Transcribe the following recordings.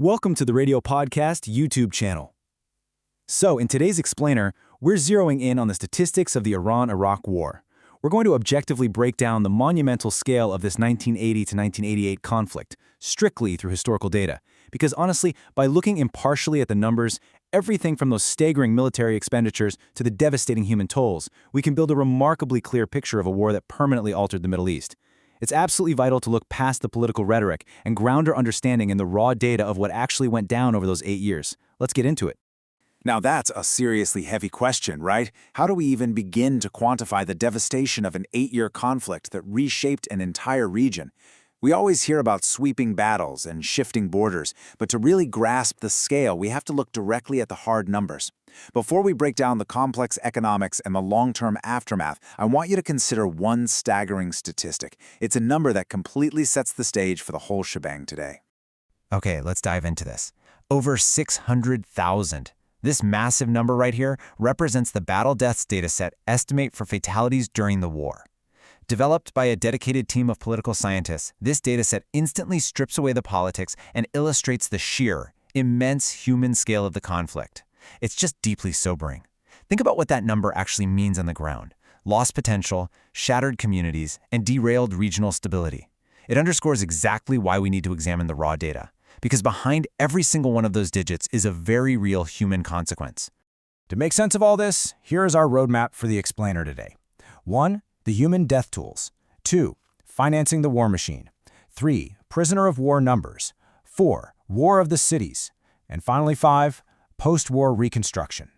Welcome to the Radio Podcast YouTube channel. So, in today's explainer, we're zeroing in on the statistics of the Iran-Iraq War. We're going to objectively break down the monumental scale of this 1980 to 1988 conflict, strictly through historical data. Because honestly, by looking impartially at the numbers, everything from those staggering military expenditures to the devastating human tolls, we can build a remarkably clear picture of a war that permanently altered the Middle East. It's absolutely vital to look past the political rhetoric and ground our understanding in the raw data of what actually went down over those 8 years. Let's get into it. Now that's a seriously heavy question, right? How do we even begin to quantify the devastation of an 8-year conflict that reshaped an entire region? We always hear about sweeping battles and shifting borders, but to really grasp the scale, we have to look directly at the hard numbers. Before we break down the complex economics and the long-term aftermath, I want you to consider one staggering statistic. It's a number that completely sets the stage for the whole shebang today. Okay, let's dive into this. Over 600,000. This massive number right here represents the battle deaths dataset estimate for fatalities during the war. Developed by a dedicated team of political scientists, this dataset instantly strips away the politics and illustrates the sheer, immense human scale of the conflict. It's just deeply sobering. Think about what that number actually means on the ground. Lost potential, shattered communities, and derailed regional stability. It underscores exactly why we need to examine the raw data, because behind every single one of those digits is a very real human consequence. To make sense of all this, here is our roadmap for the explainer today. 1. The human death tools. 2. Financing the war machine. 3. Prisoner of war numbers. 4. War of the cities. And finally 5. Post-war reconstruction.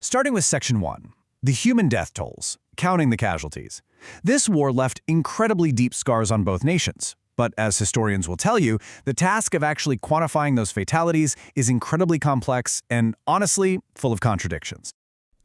Starting with Section 1, the human death tolls, counting the casualties. This war left incredibly deep scars on both nations. But as historians will tell you, the task of actually quantifying those fatalities is incredibly complex and, honestly, full of contradictions.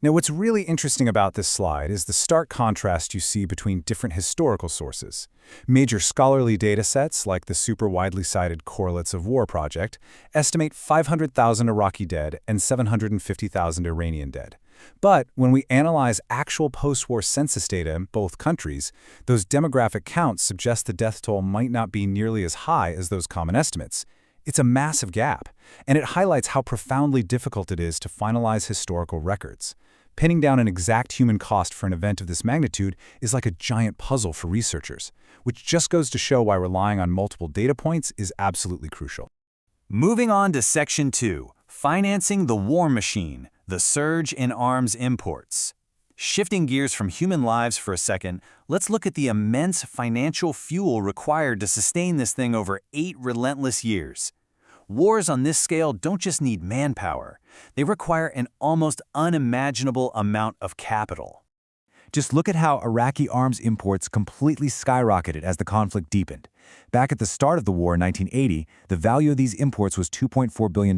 Now, what's really interesting about this slide is the stark contrast you see between different historical sources. Major scholarly datasets, like the super widely cited Correlates of War project, estimate 500,000 Iraqi dead and 750,000 Iranian dead. But when we analyze actual post-war census data in both countries, those demographic counts suggest the death toll might not be nearly as high as those common estimates. It's a massive gap, and it highlights how profoundly difficult it is to finalize historical records. Pinning down an exact human cost for an event of this magnitude is like a giant puzzle for researchers, which just goes to show why relying on multiple data points is absolutely crucial. Moving on to Section 2, financing the war machine, the surge in arms imports. Shifting gears from human lives for a second, let's look at the immense financial fuel required to sustain this thing over 8 relentless years. Wars on this scale don't just need manpower. They require an almost unimaginable amount of capital. Just look at how Iraqi arms imports completely skyrocketed as the conflict deepened. Back at the start of the war in 1980, the value of these imports was $2.4 billion.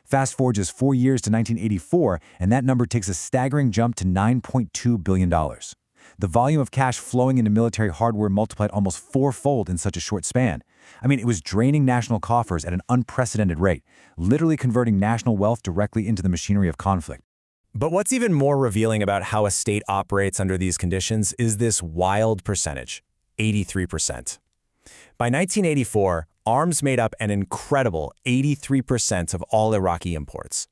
Fast forward just 4 years to 1984, and that number takes a staggering jump to $9.2 billion. The volume of cash flowing into military hardware multiplied almost fourfold in such a short span. I mean, it was draining national coffers at an unprecedented rate, literally converting national wealth directly into the machinery of conflict. But what's even more revealing about how a state operates under these conditions is this wild percentage, 83%. By 1984, arms made up an incredible 83% of all Iraqi imports.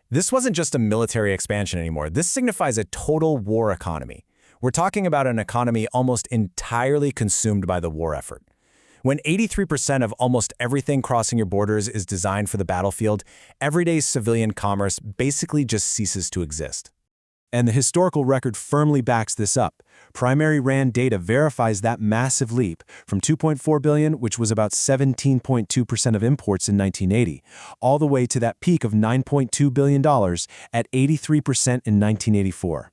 This wasn't just a military expansion anymore. This signifies a total war economy. We're talking about an economy almost entirely consumed by the war effort. When 83% of almost everything crossing your borders is designed for the battlefield, everyday civilian commerce basically just ceases to exist. And the historical record firmly backs this up. Primary RAND data verifies that massive leap from $2.4 billion, which was about 17.2% of imports in 1980, all the way to that peak of $9.2 billion at 83% in 1984.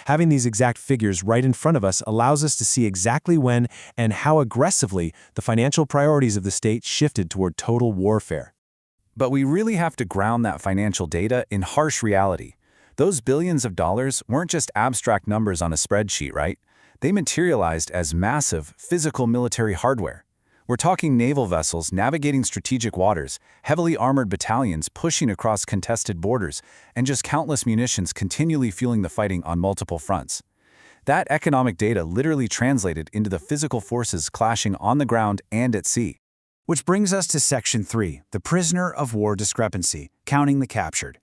Having these exact figures right in front of us allows us to see exactly when and how aggressively the financial priorities of the state shifted toward total warfare. But we really have to ground that financial data in harsh reality. Those billions of dollars weren't just abstract numbers on a spreadsheet, right? They materialized as massive physical military hardware. We're talking naval vessels navigating strategic waters, heavily armored battalions pushing across contested borders, and just countless munitions continually fueling the fighting on multiple fronts. That economic data literally translated into the physical forces clashing on the ground and at sea. Which brings us to Section 3, the prisoner of war discrepancy, counting the captured.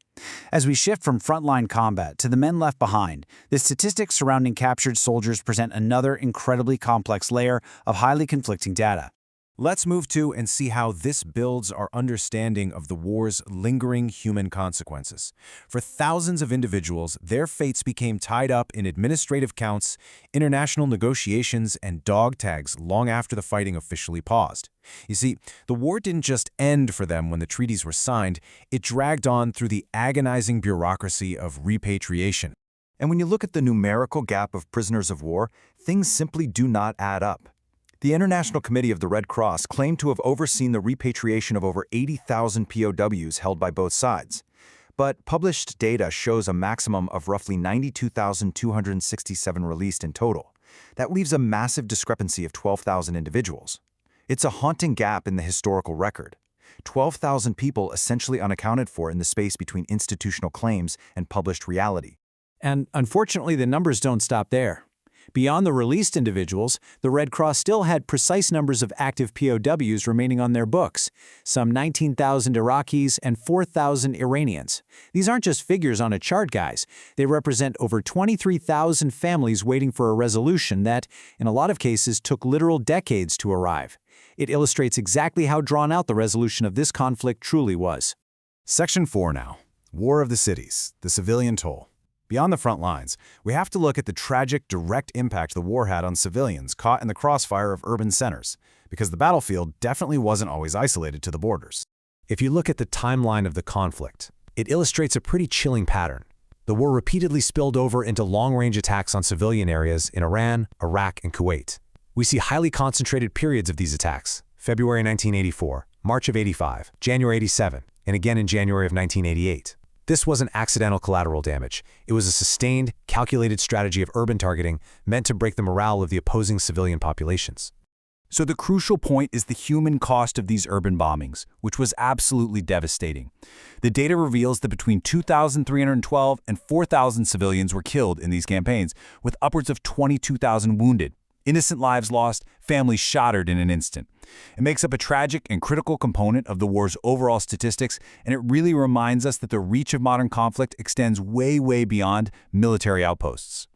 As we shift from frontline combat to the men left behind, the statistics surrounding captured soldiers present another incredibly complex layer of highly conflicting data. Let's move to and see how this builds our understanding of the war's lingering human consequences. For thousands of individuals, their fates became tied up in administrative counts, international negotiations, and dog tags long after the fighting officially paused. You see, the war didn't just end for them when the treaties were signed, it dragged on through the agonizing bureaucracy of repatriation. And when you look at the numerical gap of prisoners of war, things simply do not add up. The International Committee of the Red Cross claimed to have overseen the repatriation of over 80,000 POWs held by both sides. But published data shows a maximum of roughly 92,267 released in total. That leaves a massive discrepancy of 12,000 individuals. It's a haunting gap in the historical record. 12,000 people essentially unaccounted for in the space between institutional claims and published reality. And unfortunately, the numbers don't stop there. Beyond the released individuals, the Red Cross still had precise numbers of active POWs remaining on their books, some 19,000 Iraqis and 4,000 Iranians. These aren't just figures on a chart, guys. They represent over 23,000 families waiting for a resolution that, in a lot of cases, took literal decades to arrive. It illustrates exactly how drawn out the resolution of this conflict truly was. Section 4 now. War of the Cities, the civilian toll. Beyond the front lines, we have to look at the tragic, direct impact the war had on civilians caught in the crossfire of urban centers, because the battlefield definitely wasn't always isolated to the borders. If you look at the timeline of the conflict, it illustrates a pretty chilling pattern. The war repeatedly spilled over into long-range attacks on civilian areas in Iran, Iraq, and Kuwait. We see highly concentrated periods of these attacks: February 1984, March of 85, January 87, and again in January of 1988. This wasn't accidental collateral damage. It was a sustained, calculated strategy of urban targeting meant to break the morale of the opposing civilian populations. So the crucial point is the human cost of these urban bombings, which was absolutely devastating. The data reveals that between 2,312 and 4,000 civilians were killed in these campaigns, with upwards of 22,000 wounded. Innocent lives lost, families shattered in an instant. It makes up a tragic and critical component of the war's overall statistics, and it really reminds us that the reach of modern conflict extends way, way beyond military outposts.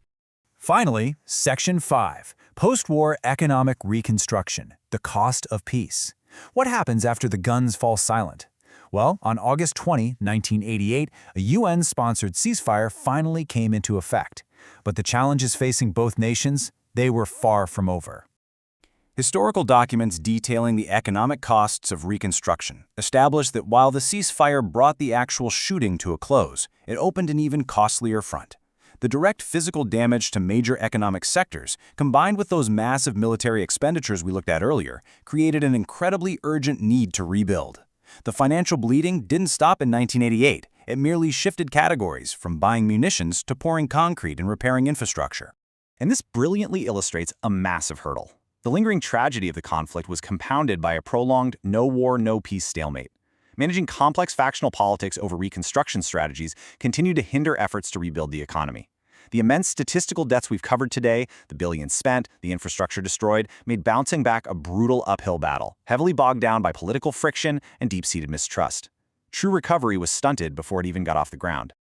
Finally, Section 5, Post-War Economic Reconstruction, the Cost of Peace. What happens after the guns fall silent? Well, on August 20, 1988, a UN-sponsored ceasefire finally came into effect. But the challenges facing both nations, they were far from over. Historical documents detailing the economic costs of reconstruction establish that while the ceasefire brought the actual shooting to a close, it opened an even costlier front. The direct physical damage to major economic sectors, combined with those massive military expenditures we looked at earlier, created an incredibly urgent need to rebuild. The financial bleeding didn't stop in 1988. It merely shifted categories from buying munitions to pouring concrete and repairing infrastructure. And this brilliantly illustrates a massive hurdle. The lingering tragedy of the conflict was compounded by a prolonged no war, no peace stalemate. Managing complex factional politics over reconstruction strategies continued to hinder efforts to rebuild the economy. The immense statistical deaths we've covered today, the billions spent, the infrastructure destroyed, made bouncing back a brutal uphill battle, heavily bogged down by political friction and deep-seated mistrust. True recovery was stunted before it even got off the ground.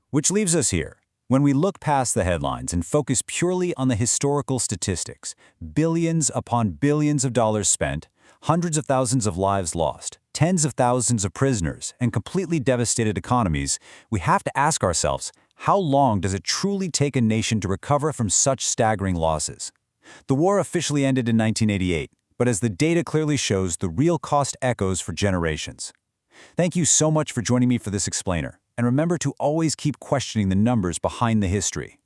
Which leaves us here. When we look past the headlines and focus purely on the historical statistics, billions upon billions of dollars spent, hundreds of thousands of lives lost, tens of thousands of prisoners, and completely devastated economies, we have to ask ourselves, how long does it truly take a nation to recover from such staggering losses? The war officially ended in 1988, but as the data clearly shows, the real cost echoes for generations. Thank you so much for joining me for this explainer. And remember to always keep questioning the numbers behind the history.